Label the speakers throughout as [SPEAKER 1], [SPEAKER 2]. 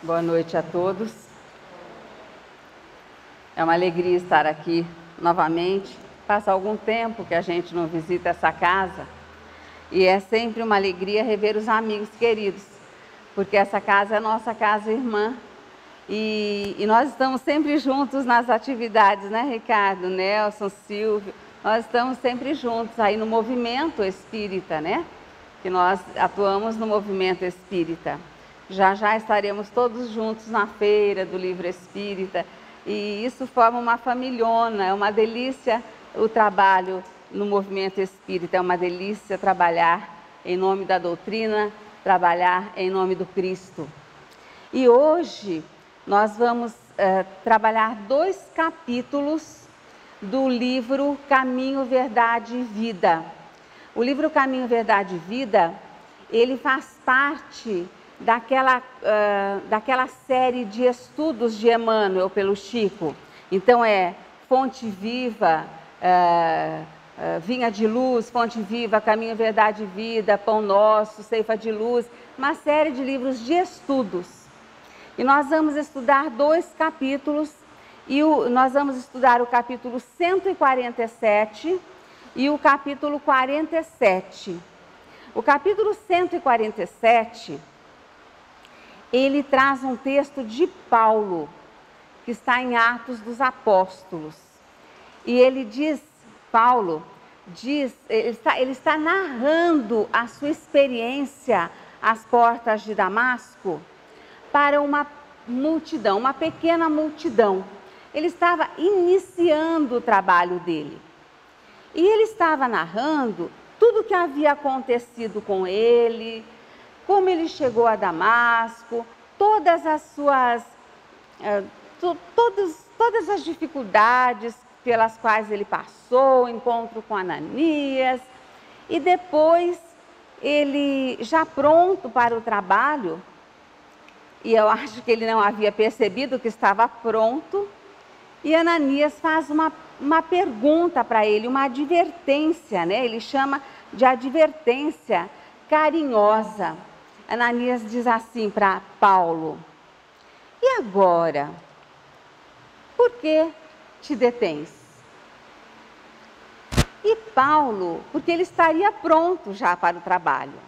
[SPEAKER 1] Boa noite a todos. É uma alegria estar aqui novamente. Passa algum tempo que a gente não visita essa casa e é sempre uma alegria rever os amigos queridos, porque essa casa é a nossa casa irmã e nós estamos sempre juntos nas atividades, né, Ricardo, Nelson, Silvio? Nós estamos sempre juntos aí no movimento espírita, né? Que nós atuamos no movimento espírita. Já estaremos todos juntos na feira do livro espírita e isso forma uma familhona, é uma delícia o trabalho no movimento espírita, é uma delícia trabalhar em nome da doutrina, trabalhar em nome do Cristo. E hoje nós vamos trabalhar 2 capítulos do livro Caminho, Verdade e Vida. O livro Caminho, Verdade e Vida, ele faz parte daquela série de estudos de Emmanuel pelo Chico. Então é Fonte Viva, Vinha de Luz, Fonte Viva, Caminho, Verdade e Vida, Pão Nosso, Ceifa de Luz, uma série de livros de estudos. E nós vamos estudar 2 capítulos, e nós vamos estudar o capítulo 147 e o capítulo 47. O capítulo 147... ele traz um texto de Paulo, que está em Atos dos Apóstolos. E ele diz, Paulo, ele está narrando a sua experiência às portas de Damasco para uma multidão, uma pequena multidão. Ele estava iniciando o trabalho dele. E ele estava narrando tudo o que havia acontecido com ele, como ele chegou a Damasco, todas as suas, todas as dificuldades pelas quais ele passou, o encontro com Ananias, e depois ele já pronto para o trabalho, e eu acho que ele não havia percebido que estava pronto, e Ananias faz uma pergunta para ele, uma advertência, né? Ele chama de advertência carinhosa. Ananias diz assim para Paulo: e agora? Por que te detens? E Paulo, porque ele estaria pronto já para o trabalho.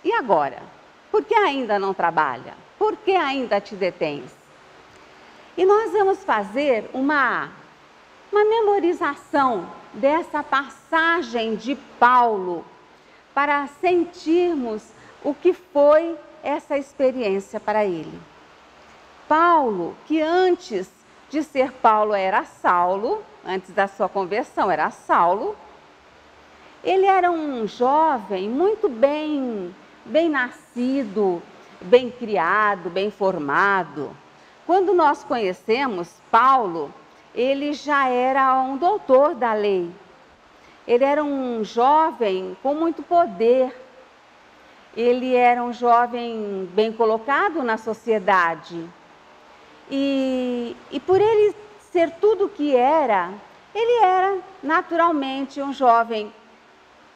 [SPEAKER 1] E agora? Por que ainda não trabalha? Por que ainda te detens? E nós vamos fazer uma memorização dessa passagem de Paulo para sentirmos o que foi essa experiência para ele. Paulo, que antes de ser Paulo era Saulo, antes da sua conversão era Saulo, ele era um jovem muito bem nascido, bem criado, bem formado. Quando nós conhecemos Paulo, ele já era um doutor da lei. Ele era um jovem com muito poder. Ele era um jovem bem colocado na sociedade. E por ele ser tudo o que era, ele era naturalmente um jovem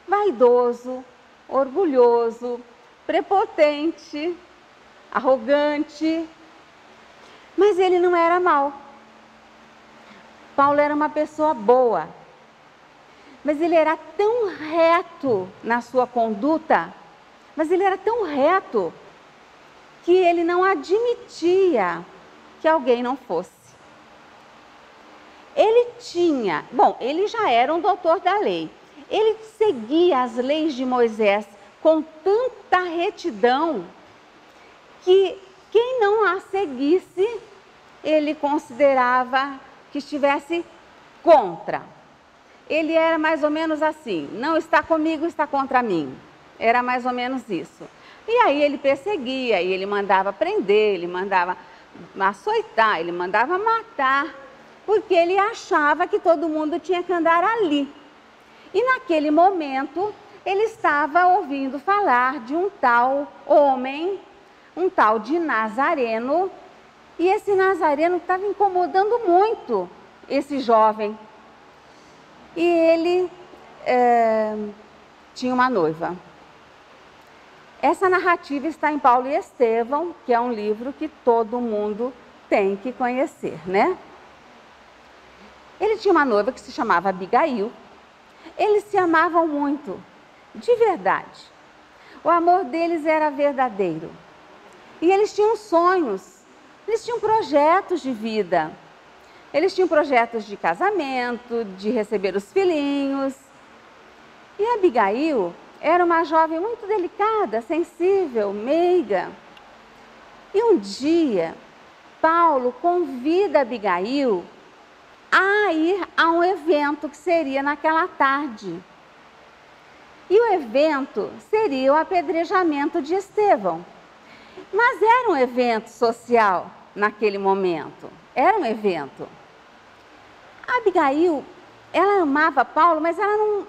[SPEAKER 1] vaidoso, orgulhoso, prepotente, arrogante. Mas ele não era mau. Paulo era uma pessoa boa. Mas ele era tão reto na sua conduta, mas ele era tão reto que ele não admitia que alguém não fosse. Ele já era um doutor da lei. Ele seguia as leis de Moisés com tanta retidão que quem não a seguisse, ele considerava que estivesse contra. Ele era mais ou menos assim, não está comigo, está contra mim. Era mais ou menos isso. E aí ele perseguia, e ele mandava prender, ele mandava açoitar, ele mandava matar, porque ele achava que todo mundo tinha que andar ali. E naquele momento, ele estava ouvindo falar de um tal homem, um tal de Nazareno, e esse Nazareno estava incomodando muito esse jovem. E ele tinha uma noiva. Essa narrativa está em Paulo e Estevão, que é um livro que todo mundo tem que conhecer, né? Ele tinha uma noiva que se chamava Abigail. Eles se amavam muito, de verdade. O amor deles era verdadeiro. E eles tinham sonhos, eles tinham projetos de vida. Eles tinham projetos de casamento, de receber os filhinhos. E Abigail era uma jovem muito delicada, sensível, meiga. E um dia, Paulo convida Abigail a ir a um evento que seria naquela tarde. E o evento seria o apedrejamento de Estevão. Mas era um evento social naquele momento. Era um evento. A Abigail, ela amava Paulo, mas ela não,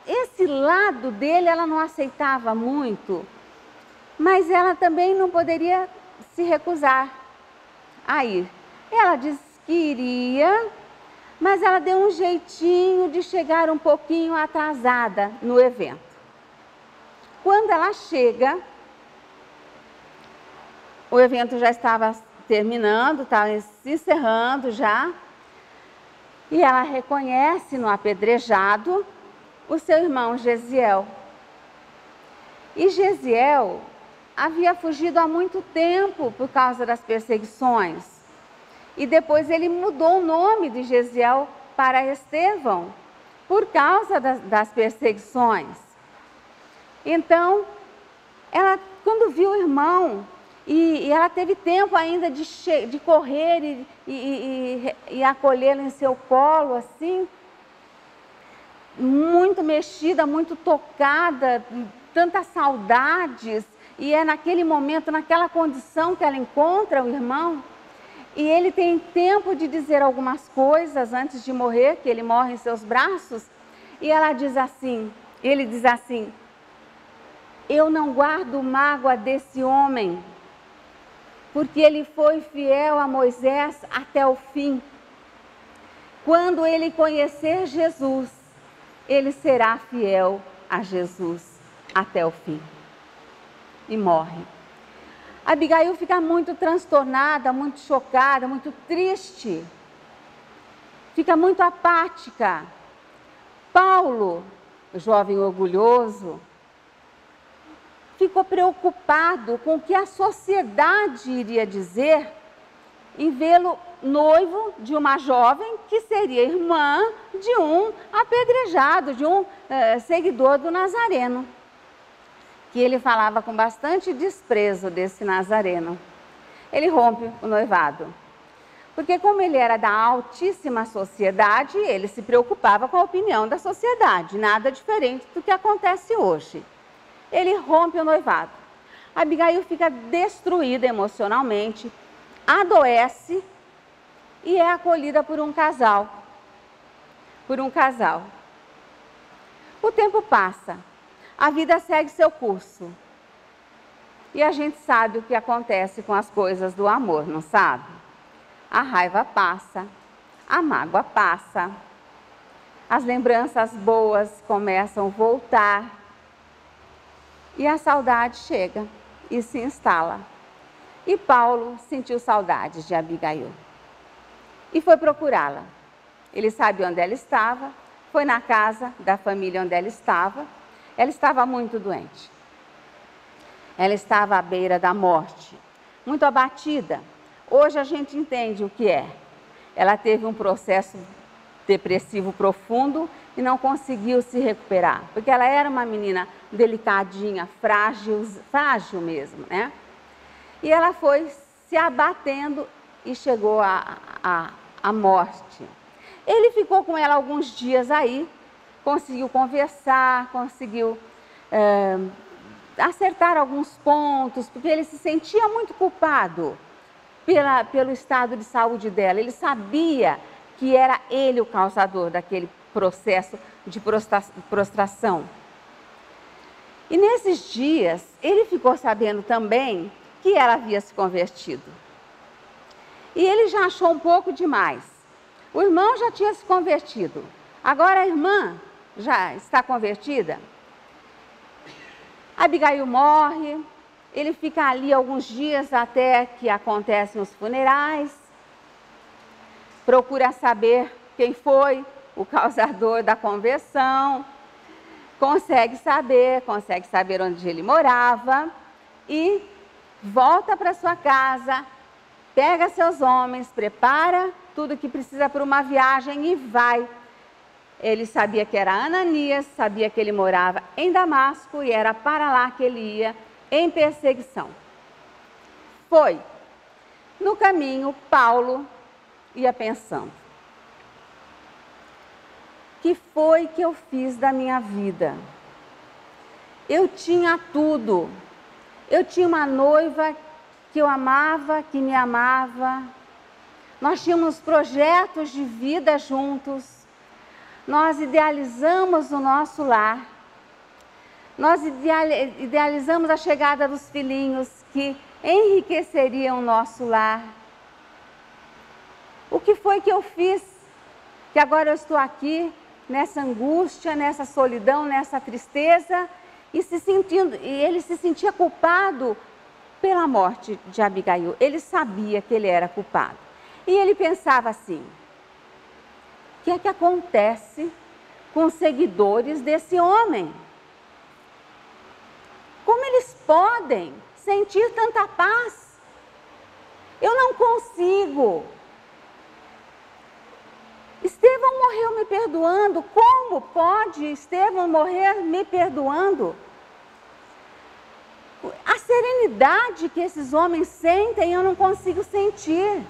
[SPEAKER 1] esse lado dele ela não aceitava muito. Mas ela também não poderia se recusar a ir. Ela disse que iria, mas ela deu um jeitinho de chegar um pouquinho atrasada no evento. Quando ela chega, o evento já estava terminando, estava se encerrando já, e ela reconhece no apedrejado o seu irmão Gesiel. E Gesiel havia fugido há muito tempo por causa das perseguições. E depois ele mudou o nome de Gesiel para Estevão, por causa das perseguições. Então, ela, quando viu o irmão, e ela teve tempo ainda de correr e acolhê-lo em seu colo, assim, muito mexida, muito tocada, tantas saudades, e é naquele momento, naquela condição que ela encontra o irmão. E ele tem tempo de dizer algumas coisas antes de morrer, que ele morre em seus braços. E ela diz assim, ele diz assim: eu não guardo mágoa desse homem, porque ele foi fiel a Moisés até o fim. Quando ele conhecer Jesus, ele será fiel a Jesus até o fim. E morre. Abigail fica muito transtornada, muito chocada, muito triste. Fica muito apática. Paulo, jovem orgulhoso, ficou preocupado com o que a sociedade iria dizer em vê-lo noivo de uma jovem que seria irmã de um apedrejado, de um seguidor do Nazareno. Que ele falava com bastante desprezo desse Nazareno. Ele rompe o noivado. Porque como ele era da altíssima sociedade, ele se preocupava com a opinião da sociedade, nada diferente do que acontece hoje. Ele rompe o noivado. Abigail fica destruída emocionalmente, adoece e é acolhida por um casal. O tempo passa. A vida segue seu curso. E a gente sabe o que acontece com as coisas do amor, não sabe? A raiva passa, a mágoa passa, as lembranças boas começam a voltar e a saudade chega e se instala. E Paulo sentiu saudades de Abigail e foi procurá-la. Ele sabia onde ela estava, foi na casa da família onde ela estava. Ela estava muito doente. Ela estava à beira da morte, muito abatida. Hoje a gente entende o que é. Ela teve um processo depressivo profundo e não conseguiu se recuperar, porque ela era uma menina delicadinha, frágil mesmo, né? E ela foi se abatendo e chegou à morte. Ele ficou com ela alguns dias aí, conseguiu conversar, conseguiu acertar alguns pontos, porque ele se sentia muito culpado pelo estado de saúde dela. Ele sabia que era ele o causador daquele processo de prostração. E nesses dias, ele ficou sabendo também que ela havia se convertido. E ele já achou um pouco demais. O irmão já tinha se convertido. Agora a irmã já está convertida. Abigail morre, ele fica ali alguns dias até que acontecem os funerais, procura saber quem foi o causador da conversão, consegue saber onde ele morava e volta para sua casa, pega seus homens, prepara tudo que precisa para uma viagem e vai. Ele sabia que era Ananias, sabia que ele morava em Damasco e era para lá que ele ia em perseguição. Foi. No caminho, Paulo ia pensando: que foi que eu fiz da minha vida? Eu tinha tudo. Eu tinha uma noiva que eu amava, que me amava. Nós tínhamos projetos de vida juntos. Nós idealizamos o nosso lar. Nós idealizamos a chegada dos filhinhos que enriqueceriam o nosso lar. O que foi que eu fiz? Que agora eu estou aqui nessa angústia, nessa solidão, nessa tristeza, e ele se sentia culpado pela morte de Abigail. Ele sabia que ele era culpado. E ele pensava assim: o que é que acontece com os seguidores desse homem? Como eles podem sentir tanta paz? Eu não consigo. Estevão morreu me perdoando. Como pode Estevão morrer me perdoando? A serenidade que esses homens sentem, eu não consigo sentir.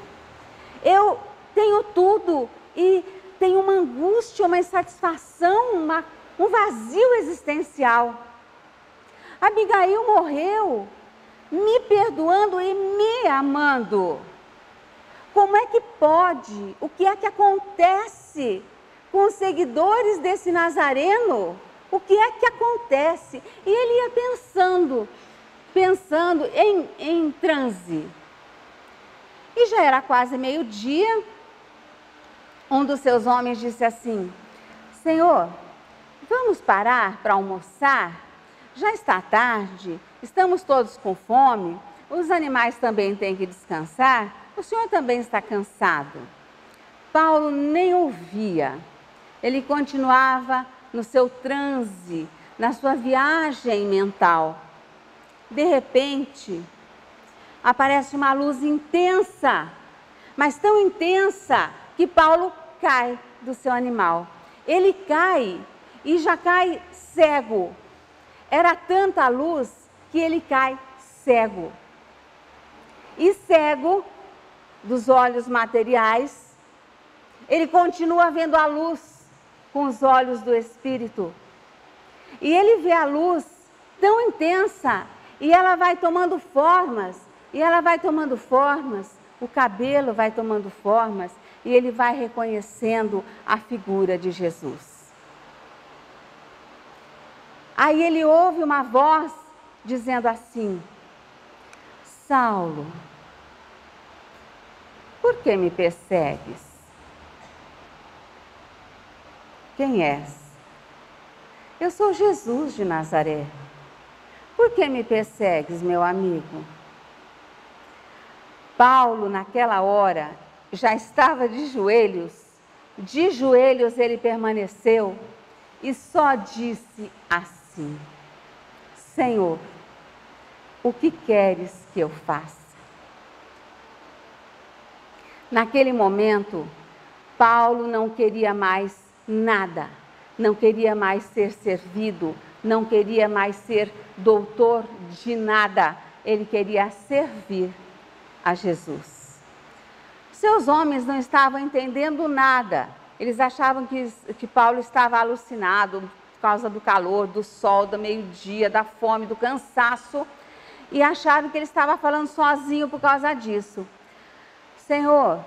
[SPEAKER 1] Eu tenho tudo e tenho uma angústia, uma insatisfação, um vazio existencial. Abigail morreu me perdoando e me amando. Como é que pode? O que é que acontece com os seguidores desse Nazareno? O que é que acontece? E ele ia pensando em transe. E já era quase meio-dia. Um dos seus homens disse assim: Senhor, vamos parar para almoçar? Já está tarde, estamos todos com fome, os animais também têm que descansar. O senhor também está cansado. Paulo nem ouvia. Ele continuava no seu transe, na sua viagem mental. De repente, aparece uma luz intensa, mas tão intensa que Paulo cai do seu animal. Ele cai e já cai cego. Era tanta luz que ele cai cego. E cego dos olhos materiais, ele continua vendo a luz com os olhos do Espírito. E ele vê a luz tão intensa, e ela vai tomando formas, o cabelo vai tomando formas, e ele vai reconhecendo a figura de Jesus. Aí ele ouve uma voz dizendo assim: Saulo, por que me persegues? Quem és? Eu sou Jesus de Nazaré. Por que me persegues, meu amigo? Paulo, naquela hora, já estava de joelhos ele permaneceu e só disse assim: Senhor, o que queres que eu faça? Naquele momento, Paulo não queria mais nada, não queria mais ser servido, não queria mais ser doutor de nada, ele queria servir a Jesus. Seus homens não estavam entendendo nada, eles achavam que Paulo estava alucinado por causa do calor, do sol, do meio-dia, da fome, do cansaço, e achavam que ele estava falando sozinho por causa disso. Senhor,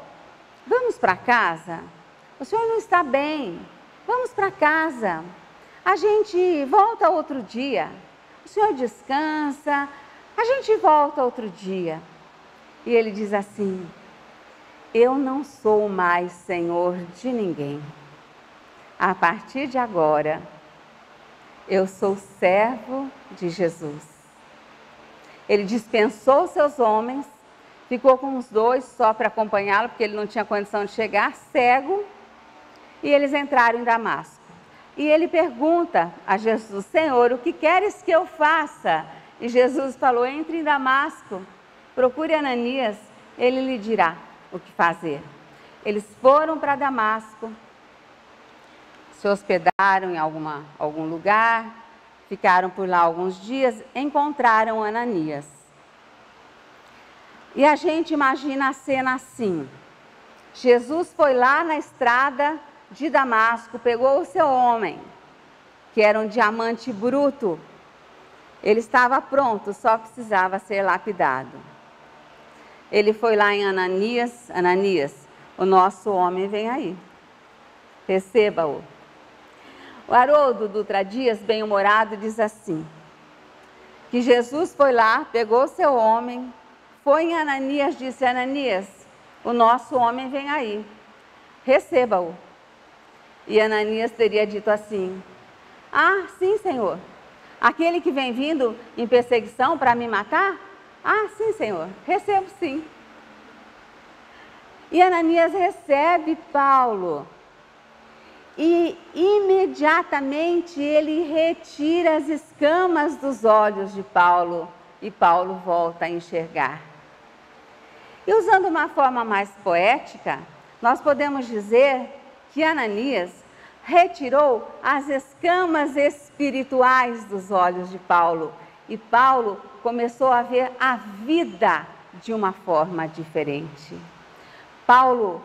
[SPEAKER 1] vamos para casa? O senhor não está bem, vamos para casa. A gente volta outro dia. O senhor descansa, a gente volta outro dia. E ele diz assim: eu não sou mais senhor de ninguém. A partir de agora, eu sou servo de Jesus. Ele dispensou seus homens, ficou com os dois só para acompanhá-lo, porque ele não tinha condição de chegar, cego, e eles entraram em Damasco. E ele pergunta a Jesus: Senhor, o que queres que eu faça? E Jesus falou: entre em Damasco, procure Ananias, ele lhe dirá o que fazer. Eles foram para Damasco, se hospedaram em algum lugar, ficaram por lá alguns dias, encontraram Ananias. E a gente imagina a cena assim: Jesus foi lá na estrada de Damasco, pegou o seu homem, que era um diamante bruto, ele estava pronto, só precisava ser lapidado. Ele foi lá em Ananias: Ananias, o nosso homem vem aí, receba-o. O Haroldo Dutra Dias, bem-humorado, diz assim, que Jesus foi lá, pegou o seu homem, foi em Ananias, disse: Ananias, o nosso homem vem aí, receba-o. E Ananias teria dito assim: ah, sim, Senhor, aquele que vem vindo em perseguição para me matar? Ah, sim, Senhor, recebo sim. E Ananias recebe Paulo. E imediatamente ele retira as escamas dos olhos de Paulo e Paulo volta a enxergar. E usando uma forma mais poética, nós podemos dizer que Ananias retirou as escamas espirituais dos olhos de Paulo e Paulo começou a ver a vida de uma forma diferente. Paulo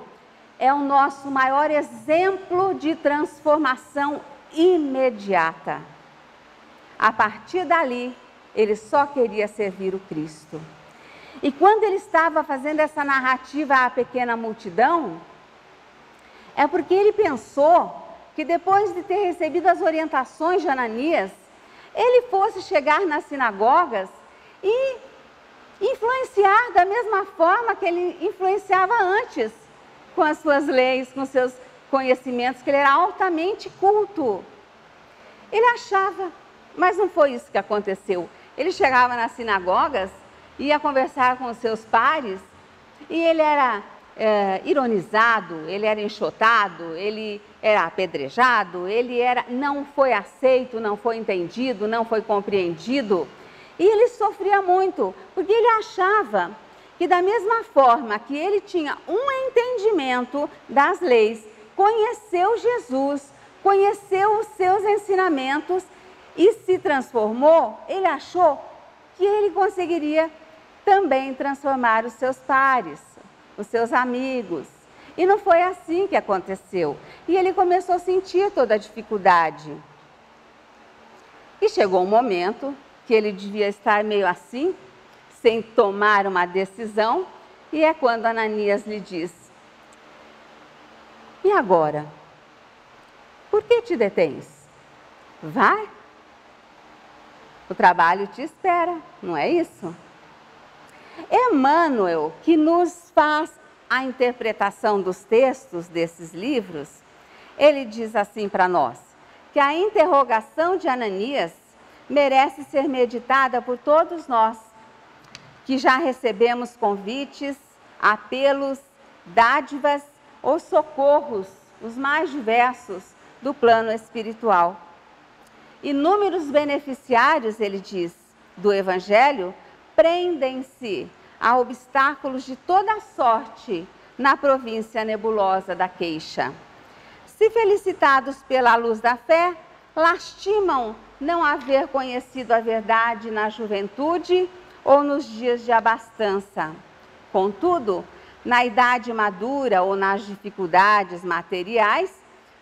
[SPEAKER 1] é o nosso maior exemplo de transformação imediata. A partir dali, ele só queria servir o Cristo. E quando ele estava fazendo essa narrativa à pequena multidão, é porque ele pensou que depois de ter recebido as orientações de Ananias, ele fosse chegar nas sinagogas e influenciar da mesma forma que ele influenciava antes, com as suas leis, com seus conhecimentos, que ele era altamente culto. Ele achava, mas não foi isso que aconteceu. Ele chegava nas sinagogas, ia conversar com os seus pares, e ele era ironizado, ele era enxotado, ele era apedrejado, não foi aceito, não foi entendido, não foi compreendido. E ele sofria muito, porque ele achava que da mesma forma que ele tinha um entendimento das leis, conheceu Jesus, conheceu os seus ensinamentos e se transformou, ele achou que ele conseguiria também transformar os seus pares, os seus amigos. E não foi assim que aconteceu. E ele começou a sentir toda a dificuldade. E chegou um momento que ele devia estar meio assim, sem tomar uma decisão, e é quando Ananias lhe diz: e agora? Por que te detens? Vai, o trabalho te espera, não é isso? Emmanuel, que nos faz a interpretação dos textos desses livros, ele diz assim para nós, que a interrogação de Ananias merece ser meditada por todos nós, que já recebemos convites, apelos, dádivas ou socorros, os mais diversos, do plano espiritual. Inúmeros beneficiários, ele diz, do Evangelho, prendem-se a obstáculos de toda sorte na província nebulosa da queixa. Se felicitados pela luz da fé, lastimam não haver conhecido a verdade na juventude ou nos dias de abastança. Contudo, na idade madura ou nas dificuldades materiais,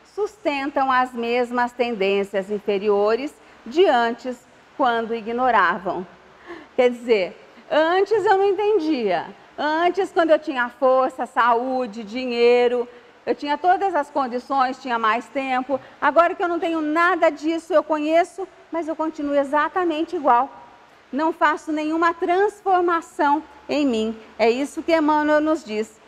[SPEAKER 1] sustentam as mesmas tendências inferiores de antes, quando ignoravam. Quer dizer, antes eu não entendia. Antes, quando eu tinha força, saúde, dinheiro, eu tinha todas as condições, tinha mais tempo. Agora que eu não tenho nada disso, eu conheço, mas eu continuo exatamente igual. Não faço nenhuma transformação em mim. É isso que Emmanuel nos diz.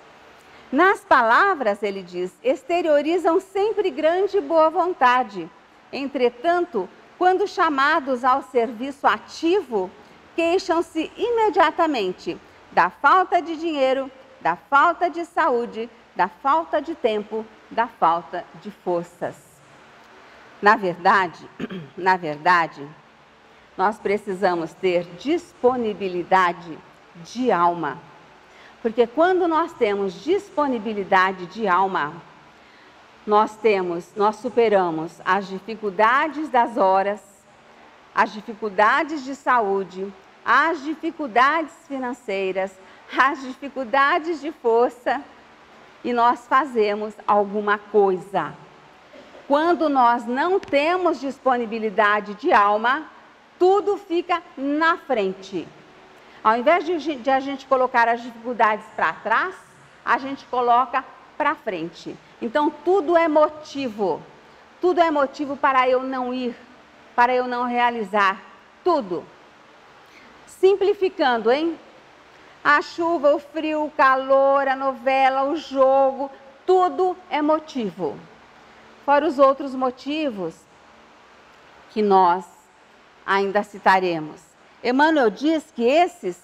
[SPEAKER 1] Nas palavras, ele diz, exteriorizam sempre grande boa vontade. Entretanto, quando chamados ao serviço ativo, queixam-se imediatamente da falta de dinheiro, da falta de saúde, da falta de tempo, da falta de forças. Na verdade, nós precisamos ter disponibilidade de alma. Porque quando nós temos disponibilidade de alma, nós superamos as dificuldades das horas, as dificuldades de saúde, as dificuldades financeiras, as dificuldades de força, e nós fazemos alguma coisa. Quando nós não temos disponibilidade de alma, tudo fica na frente. Ao invés de a gente colocar as dificuldades para trás, a gente coloca para frente. Então, tudo é motivo para eu não ir, para eu não realizar, tudo. Simplificando, hein? A chuva, o frio, o calor, a novela, o jogo, tudo é motivo. Fora os outros motivos que nós ainda citaremos. Emmanuel diz que esses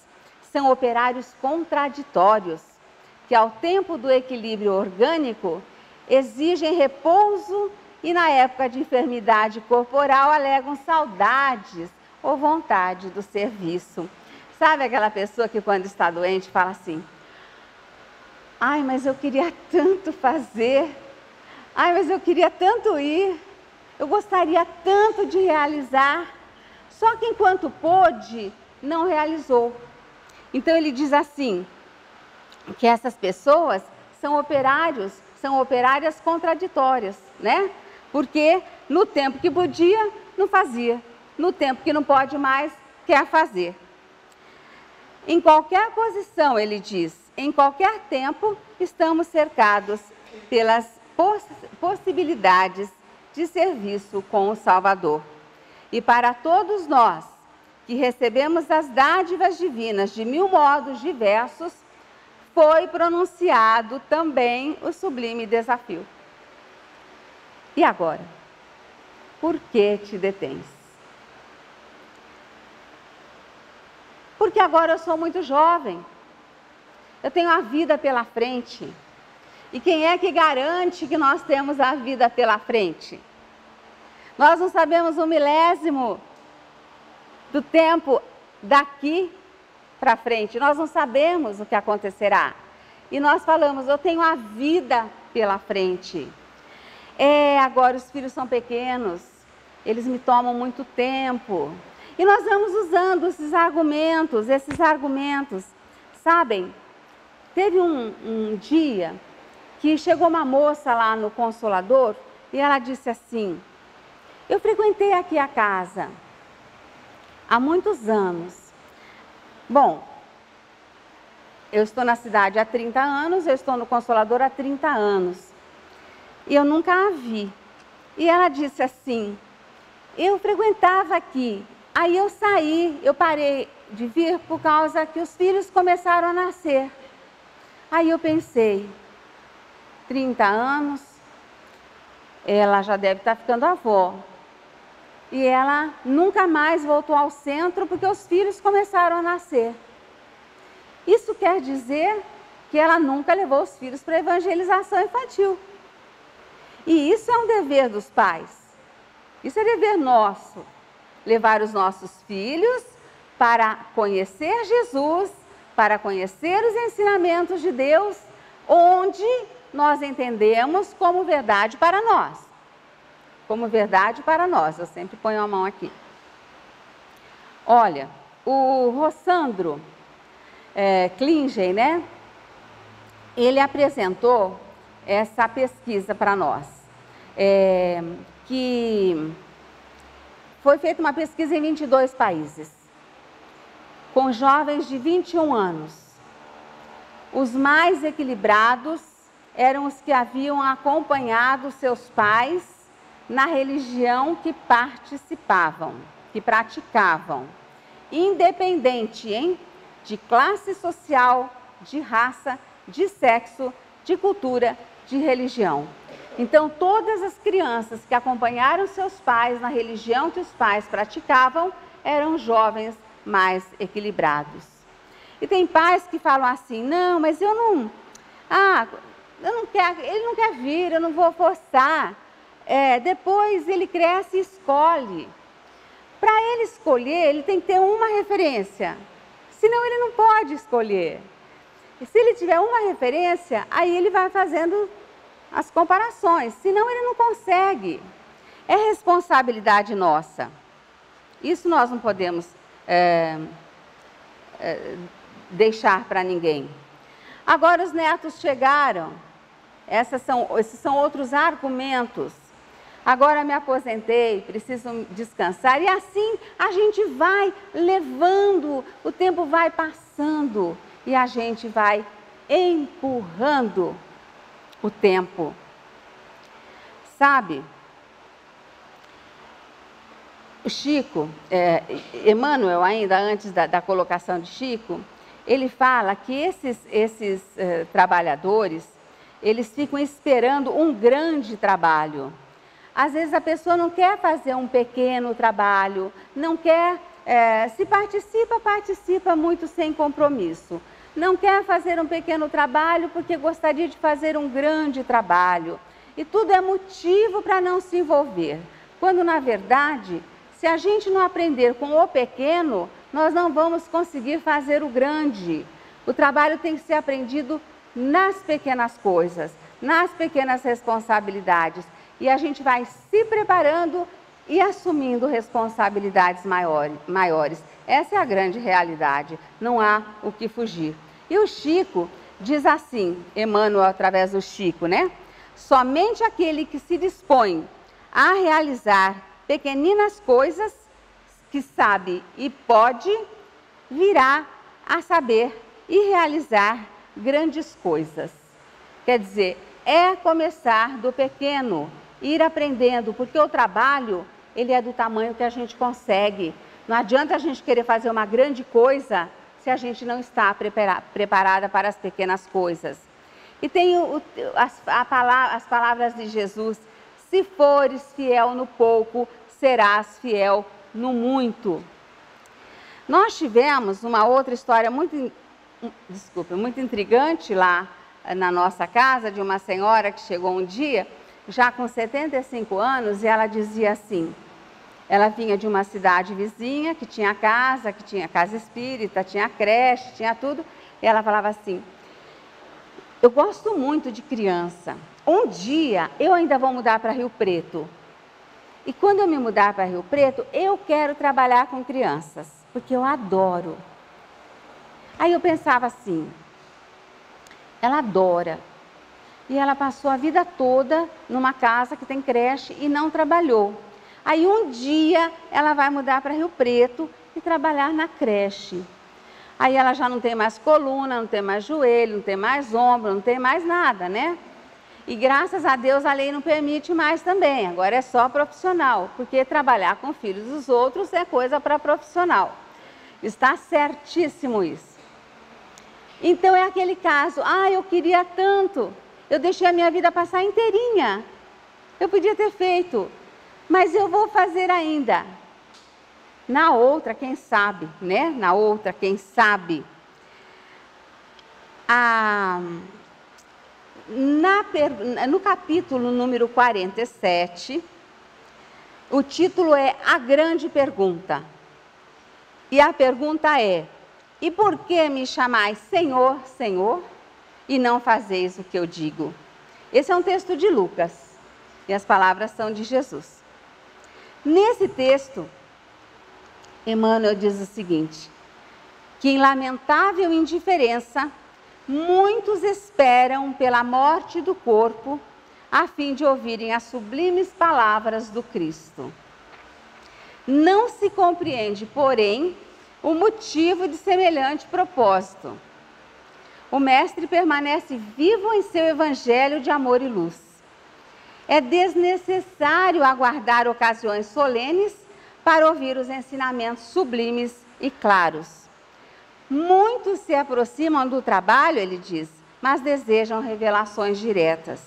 [SPEAKER 1] são operários contraditórios, que ao tempo do equilíbrio orgânico exigem repouso e na época de enfermidade corporal alegam saudades ou vontade do serviço. Sabe aquela pessoa que quando está doente fala assim: ai, mas eu queria tanto fazer, ai, mas eu queria tanto ir, eu gostaria tanto de realizar, só que enquanto pôde, não realizou. Então ele diz assim, que essas pessoas são operárias contraditórias, né? Porque no tempo que podia, não fazia. No tempo que não pode mais, quer fazer. Em qualquer posição, ele diz, em qualquer tempo, estamos cercados pelas possibilidades de serviço com o Salvador. E para todos nós, que recebemos as dádivas divinas de 1000 modos diversos, foi pronunciado também o sublime desafio. E agora? Por que te detens? Porque agora eu sou muito jovem. Eu tenho a vida pela frente. E quem é que garante que nós temos a vida pela frente? Nós não sabemos o milésimo do tempo daqui para frente. Nós não sabemos o que acontecerá. E nós falamos, eu tenho a vida pela frente. Agora os filhos são pequenos, eles me tomam muito tempo. E nós vamos usando esses argumentos. Sabem, teve um dia que chegou uma moça lá no Consolador e ela disse assim: eu frequentei aqui a casa há muitos anos. Bom, eu estou na cidade há 30 anos, eu estou no Consolador há 30 anos. E eu nunca a vi. E ela disse assim: eu frequentava aqui, aí eu saí, eu parei de vir por causa que os filhos começaram a nascer. Aí eu pensei, 30 anos, ela já deve estar ficando avó. E ela nunca mais voltou ao centro porque os filhos começaram a nascer. Isso quer dizer que ela nunca levou os filhos para a evangelização infantil. E isso é um dever dos pais. Isso é dever nosso. Levar os nossos filhos para conhecer Jesus, para conhecer os ensinamentos de Deus, onde nós entendemos como verdade para nós. Como verdade para nós. Eu sempre ponho a mão aqui. Olha, o Rossandro Klingen, né? Ele apresentou essa pesquisa para nós. Que foi feita uma pesquisa em 22 países, com jovens de 21 anos. Os mais equilibrados eram os que haviam acompanhado seus pais na religião que participavam, que praticavam, independente de classe social, de raça, de sexo, de cultura, de religião. Então, todas as crianças que acompanharam seus pais na religião que os pais praticavam eram jovens mais equilibrados. E tem pais que falam assim, não, mas eu não quero, ele não quer vir, eu não vou forçar. Depois ele cresce e escolhe. Para ele escolher, ele tem que ter uma referência, senão ele não pode escolher. E se ele tiver uma referência, aí ele vai fazendo as comparações, senão ele não consegue. É responsabilidade nossa. Isso nós não podemos deixar para ninguém. Agora os netos chegaram, esses são outros argumentos. Agora me aposentei, preciso descansar. E assim a gente vai levando, o tempo vai passando e a gente vai empurrando o tempo. Sabe, o Chico, Emmanuel, ainda antes da colocação de Chico, ele fala que esses trabalhadores, eles ficam esperando um grande trabalho. Às vezes a pessoa não quer fazer um pequeno trabalho, não quer, se participa muito sem compromisso. Não quer fazer um pequeno trabalho porque gostaria de fazer um grande trabalho. E tudo é motivo para não se envolver. Quando, na verdade, se a gente não aprender com o pequeno, nós não vamos conseguir fazer o grande. O trabalho tem que ser aprendido nas pequenas coisas, nas pequenas responsabilidades. E a gente vai se preparando e assumindo responsabilidades maiores. Essa é a grande realidade, não há o que fugir. E o Chico diz assim, Emmanuel através do Chico, né? Somente aquele que se dispõe a realizar pequeninas coisas que sabe e pode, virá a saber e realizar grandes coisas. Quer dizer, é começar do pequeno, ir aprendendo, porque o trabalho, ele é do tamanho que a gente consegue. Não adianta a gente querer fazer uma grande coisa se a gente não está preparada para as pequenas coisas. E tem as palavras de Jesus, se fores fiel no pouco, serás fiel no muito. Nós tivemos uma outra história muito intrigante lá na nossa casa, de uma senhora que chegou um dia, já com 75 anos, e ela dizia assim, ela vinha de uma cidade vizinha, que tinha casa espírita, tinha creche, tinha tudo, e ela falava assim, eu gosto muito de criança, um dia eu ainda vou mudar para Rio Preto, e quando eu me mudar para Rio Preto, eu quero trabalhar com crianças, porque eu adoro. Aí eu pensava assim, ela adora, e ela passou a vida toda numa casa que tem creche e não trabalhou. Aí um dia ela vai mudar para Rio Preto e trabalhar na creche. Aí ela já não tem mais coluna, não tem mais joelho, não tem mais ombro, não tem mais nada, né? E graças a Deus a lei não permite mais também, agora é só profissional, porque trabalhar com filhos dos outros é coisa para profissional. Está certíssimo isso. Então é aquele caso, eu queria tanto, eu deixei a minha vida passar inteirinha, eu podia ter feito, mas eu vou fazer ainda. Na outra, quem sabe, né? Na outra, quem sabe. No capítulo número 47, o título é A Grande Pergunta. E a pergunta é, e por que me chamais Senhor, Senhor, e não fazeis o que eu digo? Esse é um texto de Lucas, e as palavras são de Jesus. Nesse texto, Emmanuel diz o seguinte, que em lamentável indiferença, muitos esperam pela morte do corpo, a fim de ouvirem as sublimes palavras do Cristo. Não se compreende, porém, o motivo de semelhante propósito. O Mestre permanece vivo em seu evangelho de amor e luz. É desnecessário aguardar ocasiões solenes para ouvir os ensinamentos sublimes e claros. Muitos se aproximam do trabalho, ele diz, mas desejam revelações diretas.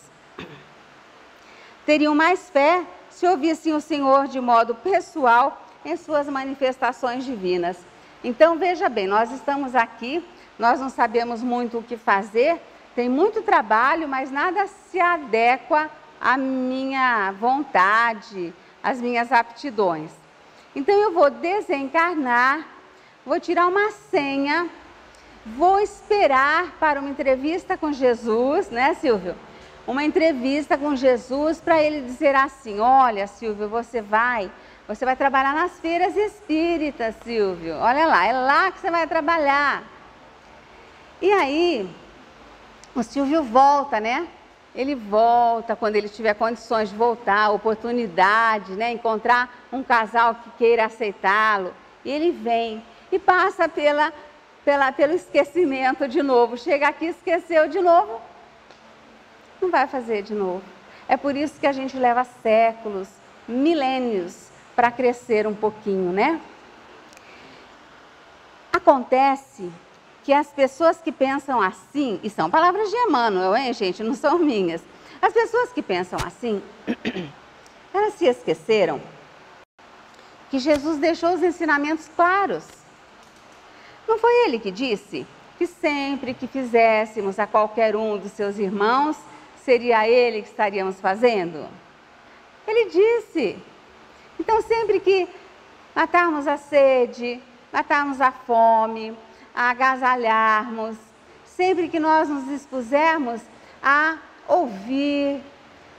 [SPEAKER 1] teriam mais fé se ouvissem o Senhor de modo pessoal em suas manifestações divinas. Então, veja bem, nós estamos aqui, nós não sabemos muito o que fazer, tem muito trabalho, mas nada se adequa à minha vontade, às minhas aptidões. Então, eu vou desencarnar, vou tirar uma senha, vou esperar para uma entrevista com Jesus, né, Silvio? Uma entrevista com Jesus para ele dizer assim: olha, Silvio, você vai trabalhar nas feiras espíritas, Silvio. Olha lá, é lá que você vai trabalhar. E aí, o Silvio volta, né? Ele volta quando ele tiver condições de voltar, oportunidade, né? Encontrar um casal que queira aceitá-lo. E ele vem e passa pelo esquecimento de novo. Chega aqui, esqueceu de novo, não vai fazer de novo. É por isso que a gente leva séculos, milênios, para crescer um pouquinho, né? Acontece que as pessoas que pensam assim, e são palavras de Emmanuel, hein, gente, não são minhas. As pessoas que pensam assim, elas se esqueceram que Jesus deixou os ensinamentos claros. Não foi ele que disse que sempre que fizéssemos a qualquer um dos seus irmãos, seria ele que estaríamos fazendo? Ele disse. Então, sempre que matarmos a sede, matarmos a fome, a agasalharmos, sempre que nós nos dispusermos a ouvir,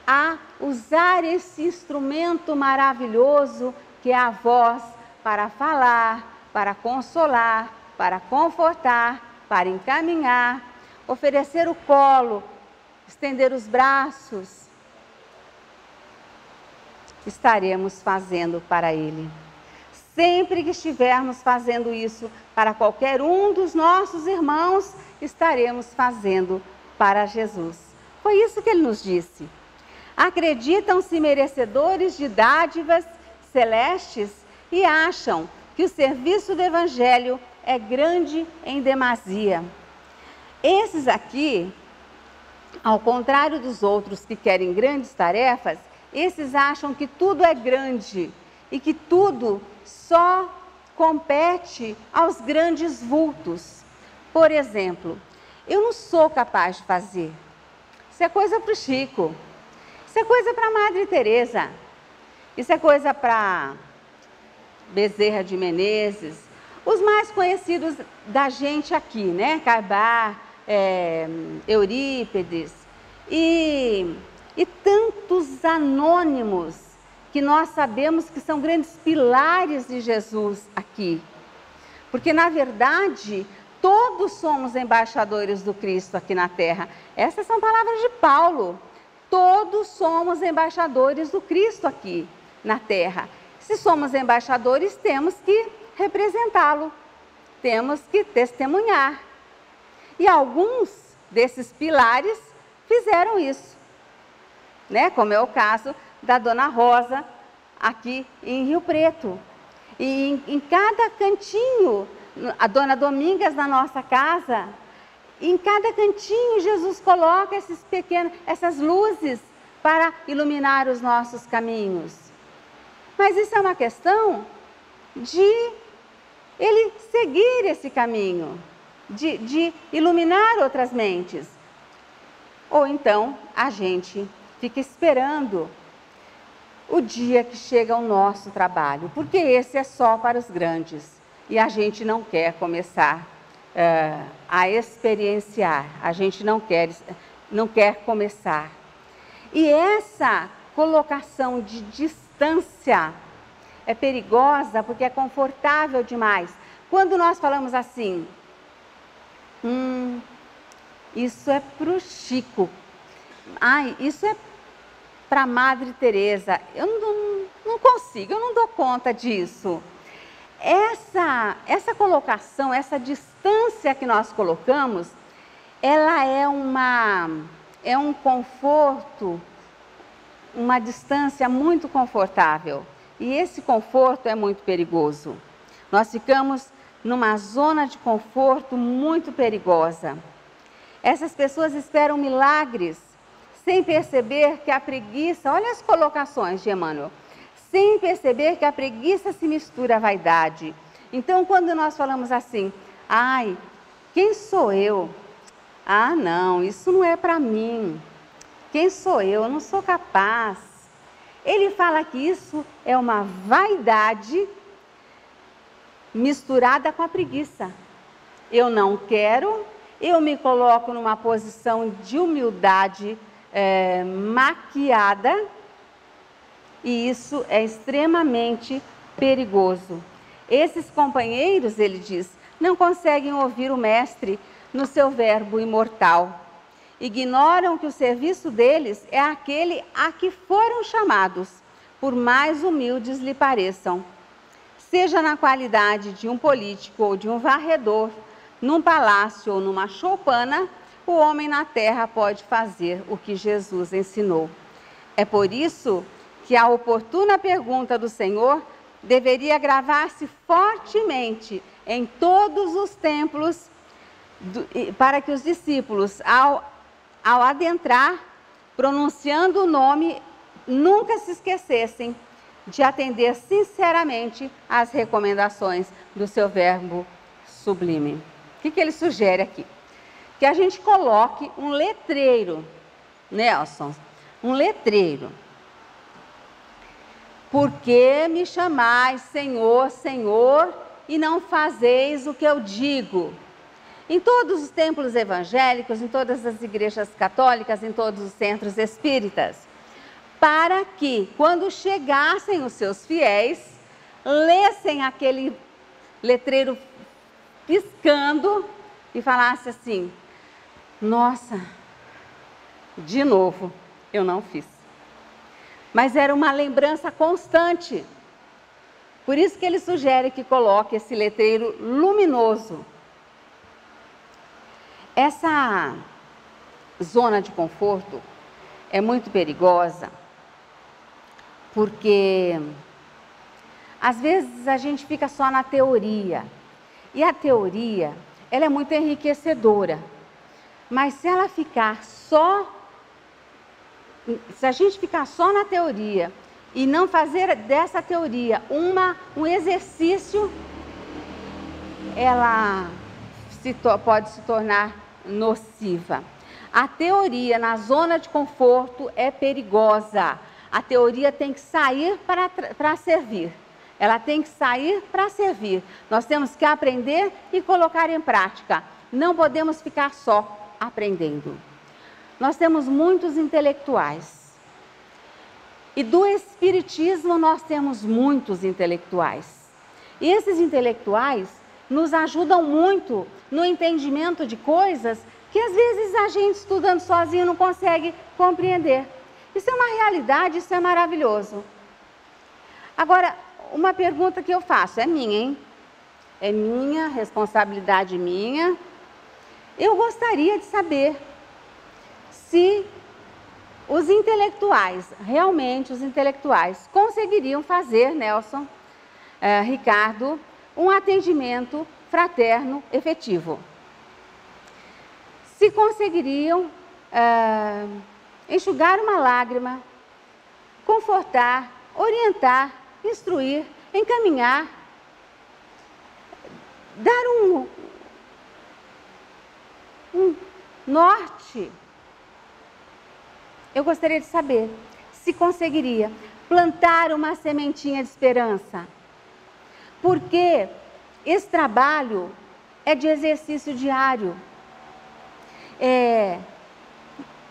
[SPEAKER 1] a usar esse instrumento maravilhoso que é a voz para falar, para consolar, para confortar, para encaminhar, oferecer o colo, estender os braços, estaremos fazendo para ele. Sempre que estivermos fazendo isso para qualquer um dos nossos irmãos, estaremos fazendo para Jesus. Foi isso que ele nos disse. Acreditam-se merecedores de dádivas celestes e acham que o serviço do Evangelho é grande em demasia. Esses aqui, ao contrário dos outros que querem grandes tarefas, esses acham que tudo é grande e que tudo só compete aos grandes vultos. Por exemplo, eu não sou capaz de fazer. Isso é coisa para o Chico. Isso é coisa para a Madre Teresa. Isso é coisa para Bezerra de Menezes. Os mais conhecidos da gente aqui, né? Carbar, Eurípides e tantos anônimos que nós sabemos que são grandes pilares de Jesus aqui. Porque, na verdade, todos somos embaixadores do Cristo aqui na Terra. Essas são palavras de Paulo. Todos somos embaixadores do Cristo aqui na Terra. Se somos embaixadores, temos que representá-lo, temos que testemunhar. E alguns desses pilares fizeram isso, né? Como é o caso da Dona Rosa, aqui em Rio Preto. E em cada cantinho, a Dona Domingas na nossa casa, em cada cantinho Jesus coloca essas luzes para iluminar os nossos caminhos. Mas isso é uma questão de ele seguir esse caminho, de iluminar outras mentes. Ou então a gente fica esperando o dia que chega o nosso trabalho, porque esse é só para os grandes e a gente não quer começar a experienciar, a gente não quer começar. E essa colocação de distância é perigosa porque é confortável demais. Quando nós falamos assim, isso é para o Chico, isso é para a Madre Teresa, eu não consigo, eu não dou conta disso. Essa colocação, essa distância que nós colocamos, ela é um conforto, uma distância muito confortável. E esse conforto é muito perigoso. Nós ficamos numa zona de conforto muito perigosa. Essas pessoas esperam milagres sem perceber que a preguiça, olha as colocações de Emmanuel, sem perceber que a preguiça se mistura à vaidade. Então, quando nós falamos assim, ai, quem sou eu? Ah, não, isso não é para mim. Quem sou eu? Eu não sou capaz. Ele fala que isso é uma vaidade misturada com a preguiça. Eu não quero, eu me coloco numa posição de humildade maquiada, e isso é extremamente perigoso. Esses companheiros, ele diz, não conseguem ouvir o mestre no seu verbo imortal. Ignoram que o serviço deles é aquele a que foram chamados, por mais humildes lhe pareçam. Seja na qualidade de um político ou de um varredor, num palácio ou numa choupana, o homem na terra pode fazer o que Jesus ensinou. É por isso que a oportuna pergunta do Senhor deveria gravar-se fortemente em todos os templos, para que os discípulos, ao adentrar, pronunciando o nome, nunca se esquecessem de atender sinceramente às recomendações do seu verbo sublime. O que ele sugere aqui? Que a gente coloque um letreiro, Nelson, um letreiro. Por que me chamais Senhor, Senhor, e não fazeis o que eu digo? Em todos os templos evangélicos, em todas as igrejas católicas, em todos os centros espíritas, para que, quando chegassem os seus fiéis, lessem aquele letreiro piscando e falasse assim, nossa, de novo, eu não fiz. Mas era uma lembrança constante. Por isso que ele sugere que coloque esse letreiro luminoso. Essa zona de conforto é muito perigosa, porque às vezes a gente fica só na teoria. E a teoria, ela é muito enriquecedora. Mas se a gente ficar só na teoria e não fazer dessa teoria um exercício, ela pode se tornar nociva. A teoria na zona de conforto é perigosa. A teoria tem que sair para servir. Ela tem que sair para servir. Nós temos que aprender e colocar em prática. Não podemos ficar só aprendendo. Nós temos muitos intelectuais. E do Espiritismo nós temos muitos intelectuais. E esses intelectuais nos ajudam muito no entendimento de coisas que às vezes a gente estudando sozinho não consegue compreender. Isso é uma realidade, isso é maravilhoso. Agora, uma pergunta que eu faço, é minha, hein? É minha, responsabilidade minha. Eu gostaria de saber se os intelectuais, realmente os intelectuais, conseguiriam fazer, Nelson, Ricardo, um atendimento fraterno efetivo. Se conseguiriam enxugar uma lágrima, confortar, orientar, instruir, encaminhar, dar um norte. Eu gostaria de saber se conseguiria plantar uma sementinha de esperança, porque esse trabalho é de exercício diário.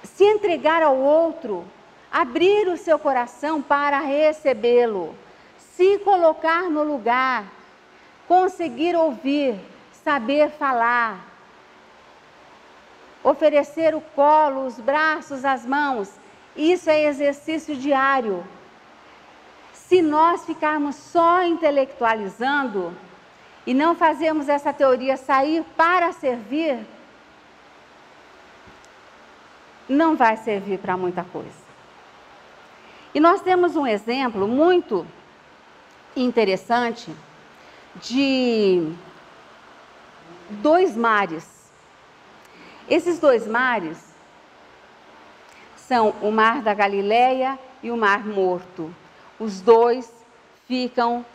[SPEAKER 1] Se entregar ao outro, abrir o seu coração para recebê-lo, se colocar no lugar, conseguir ouvir, saber falar, oferecer o colo, os braços, as mãos, isso é exercício diário. Se nós ficarmos só intelectualizando e não fazermos essa teoria sair para servir, não vai servir para muita coisa. E nós temos um exemplo muito interessante de 2 mares. Esses 2 mares são o Mar da Galileia e o Mar Morto. Os dois ficam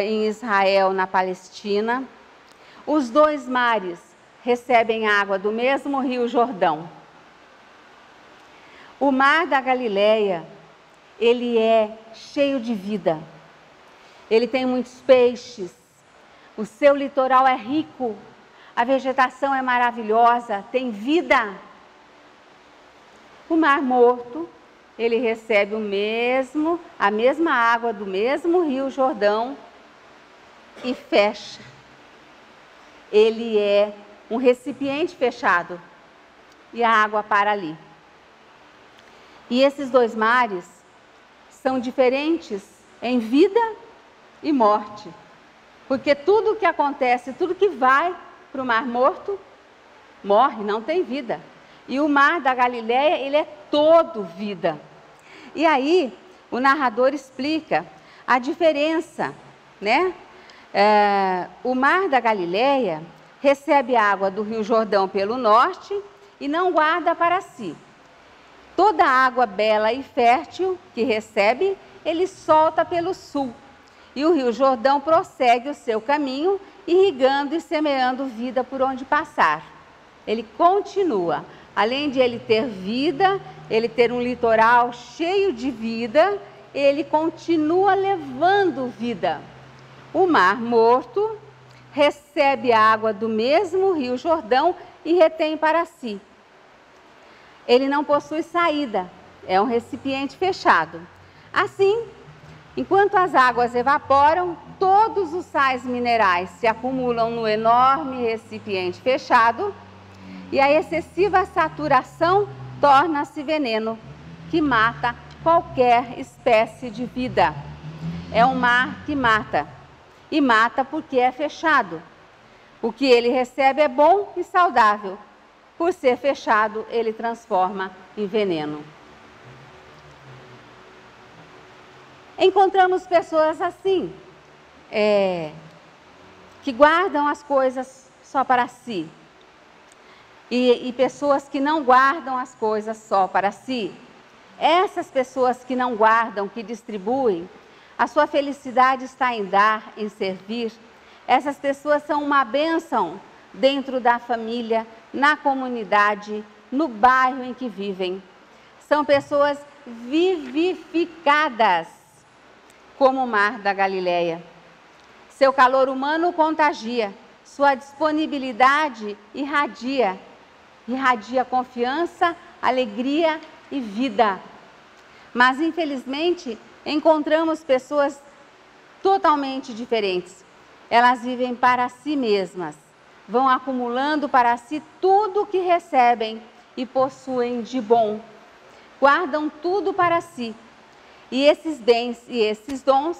[SPEAKER 1] em Israel, na Palestina. Os dois mares recebem água do mesmo Rio Jordão. O Mar da Galileia, ele é cheio de vida. Ele tem muitos peixes. O seu litoral é rico. A vegetação é maravilhosa, tem vida. O Mar Morto, ele recebe a mesma água do mesmo Rio Jordão e fecha. Ele é um recipiente fechado e a água para ali. E esses dois mares são diferentes em vida e morte, porque tudo que acontece, tudo que vai para o Mar Morto, morre, não tem vida. E o Mar da Galileia, ele é todo vida. E aí, o narrador explica a diferença, né? O Mar da Galileia recebe água do Rio Jordão pelo norte e não guarda para si. Toda a água bela e fértil que recebe, ele solta pelo sul. E o Rio Jordão prossegue o seu caminho, irrigando e semeando vida por onde passar. Ele continua. Além de ele ter vida, ele ter um litoral cheio de vida, ele continua levando vida. O Mar Morto recebe a água do mesmo Rio Jordão e retém para si. Ele não possui saída, é um recipiente fechado. Assim, enquanto as águas evaporam, todos os sais minerais se acumulam no enorme recipiente fechado e a excessiva saturação torna-se veneno, que mata qualquer espécie de vida. É um mar que mata, e mata porque é fechado. O que ele recebe é bom e saudável. Por ser fechado, ele transforma em veneno. Encontramos pessoas assim, que guardam as coisas só para si. E pessoas que não guardam as coisas só para si. Essas pessoas que não guardam, que distribuem, a sua felicidade está em dar, em servir. Essas pessoas são uma bênção dentro da família, na comunidade, no bairro em que vivem. São pessoas vivificadas, como o Mar da Galileia. Seu calor humano contagia, sua disponibilidade irradia confiança, alegria e vida. Mas, infelizmente, encontramos pessoas totalmente diferentes. Elas vivem para si mesmas, vão acumulando para si tudo o que recebem e possuem de bom. Guardam tudo para si. E esses bens e esses dons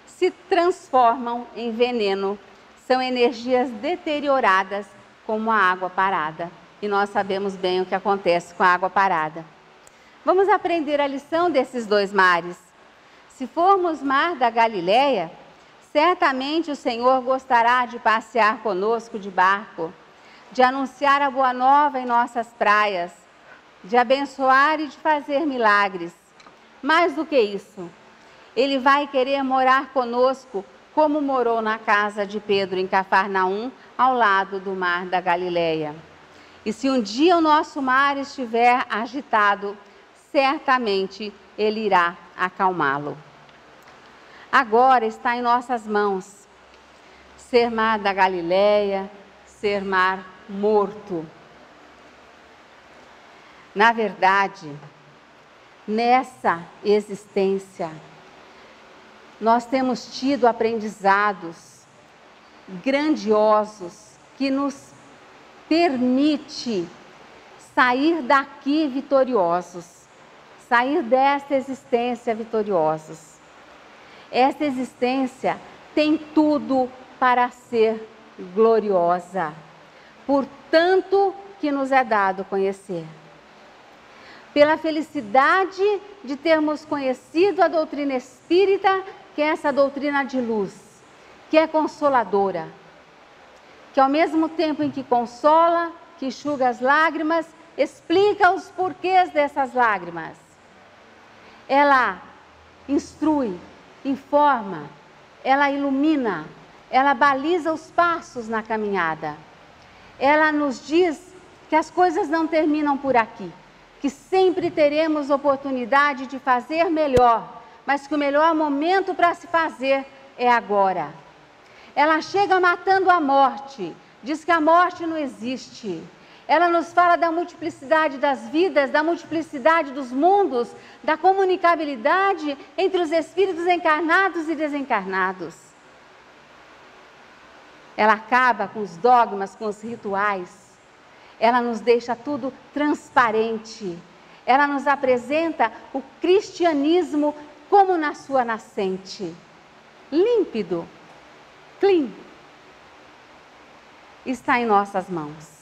[SPEAKER 1] se transformam em veneno. São energias deterioradas, como a água parada. E nós sabemos bem o que acontece com a água parada. Vamos aprender a lição desses dois mares. Se formos Mar da Galileia, certamente o Senhor gostará de passear conosco de barco, de anunciar a boa nova em nossas praias, de abençoar e de fazer milagres. Mais do que isso, Ele vai querer morar conosco, como morou na casa de Pedro em Cafarnaum, ao lado do Mar da Galileia. E se um dia o nosso mar estiver agitado, certamente Ele irá acalmá-lo. Agora está em nossas mãos ser Mar da Galileia, ser Mar Morto. Na verdade, nessa existência, nós temos tido aprendizados grandiosos que nos permite sair daqui vitoriosos, sair desta existência vitoriosos. Esta existência tem tudo para ser gloriosa, por tanto que nos é dado conhecer. Pela felicidade de termos conhecido a doutrina espírita, que é essa doutrina de luz, que é consoladora, que ao mesmo tempo em que consola, que enxuga as lágrimas, explica os porquês dessas lágrimas. Ela instrui, informa, ela ilumina, ela baliza os passos na caminhada. Ela nos diz que as coisas não terminam por aqui, que sempre teremos oportunidade de fazer melhor, mas que o melhor momento para se fazer é agora. Ela chega matando a morte, diz que a morte não existe. Ela nos fala da multiplicidade das vidas, da multiplicidade dos mundos, da comunicabilidade entre os espíritos encarnados e desencarnados. Ela acaba com os dogmas, com os rituais. Ela nos deixa tudo transparente. Ela nos apresenta o cristianismo como na sua nascente. Límpido, clean. Está em nossas mãos.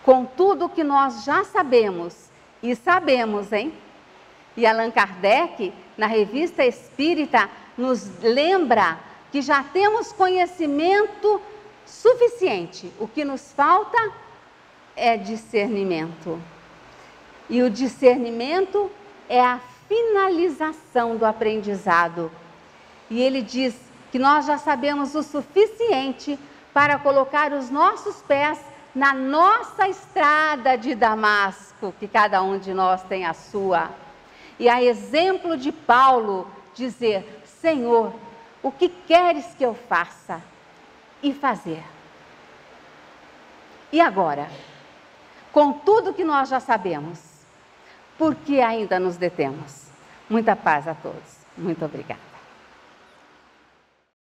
[SPEAKER 1] Com tudo que nós já sabemos, e sabemos, hein? E Allan Kardec, na Revista Espírita, nos lembra que já temos conhecimento suficiente. O que nos falta é discernimento. E o discernimento é a finalização do aprendizado. E ele diz que nós já sabemos o suficiente para colocar os nossos pés na nossa estrada de Damasco, que cada um de nós tem a sua. E a exemplo de Paulo, dizer: Senhor, o que queres que eu faça? E fazer. E agora? Com tudo que nós já sabemos, por que ainda nos detemos? Muita paz a todos. Muito obrigada.